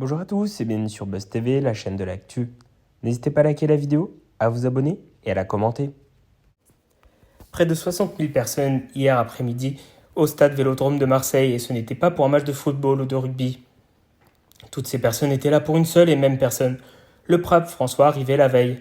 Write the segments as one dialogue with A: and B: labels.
A: Bonjour à tous et bienvenue sur Buzz TV, la chaîne de l'actu. N'hésitez pas à liker la vidéo, à vous abonner et à la commenter. Près de 60 000 personnes hier après-midi au stade Vélodrome de Marseille, et ce n'était pas pour un match de football ou de rugby. Toutes ces personnes étaient là pour une seule et même personne. Le pape François arrivait la veille.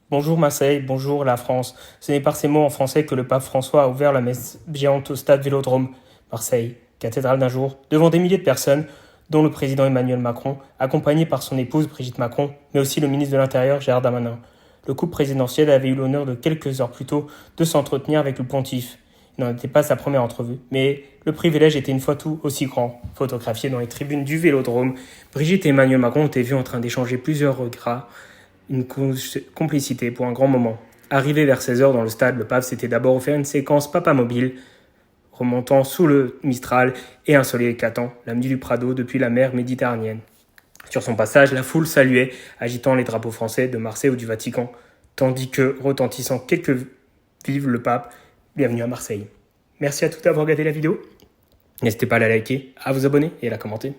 A: Bonjour Marseille, bonjour la France. Ce n'est par ces mots en français que le pape François a ouvert la messe géante au stade Vélodrome. Marseille, cathédrale d'un jour, devant des milliers de personnes, dont le président Emmanuel Macron, accompagné par son épouse Brigitte Macron, mais aussi le ministre de l'Intérieur Gérard Darmanin. Le couple présidentiel avait eu l'honneur de quelques heures plus tôt de s'entretenir avec le pontife. Il n'en était pas sa première entrevue, mais le privilège était une fois tout aussi grand. Photographiés dans les tribunes du Vélodrome, Brigitte et Emmanuel Macron ont été vus en train d'échanger plusieurs regrets, une complicité pour un grand moment. Arrivé vers 16h dans le stade, le pape s'était d'abord offert une séquence papa mobile, remontant sous le Mistral et un soleil éclatant, l'amenuit du Prado depuis la mer Méditerranéenne. Sur son passage, la foule saluait, agitant les drapeaux français de Marseille ou du Vatican, tandis que, retentissant quelques vives, le pape, bienvenue à Marseille. Merci à tous d'avoir regardé la vidéo. N'hésitez pas à la liker, à vous abonner et à la commenter.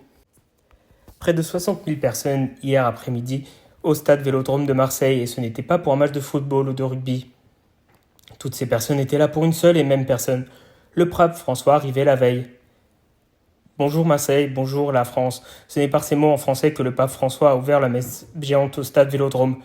A: Près de 60 000 personnes hier après-midi au stade Vélodrome de Marseille, et ce n'était pas pour un match de football ou de rugby. Toutes ces personnes étaient là pour une seule et même personne. Le pape François arrivait la veille. Bonjour Marseille, bonjour la France. Ce n'est par ces mots en français que le pape François a ouvert la messe géante au stade Vélodrome.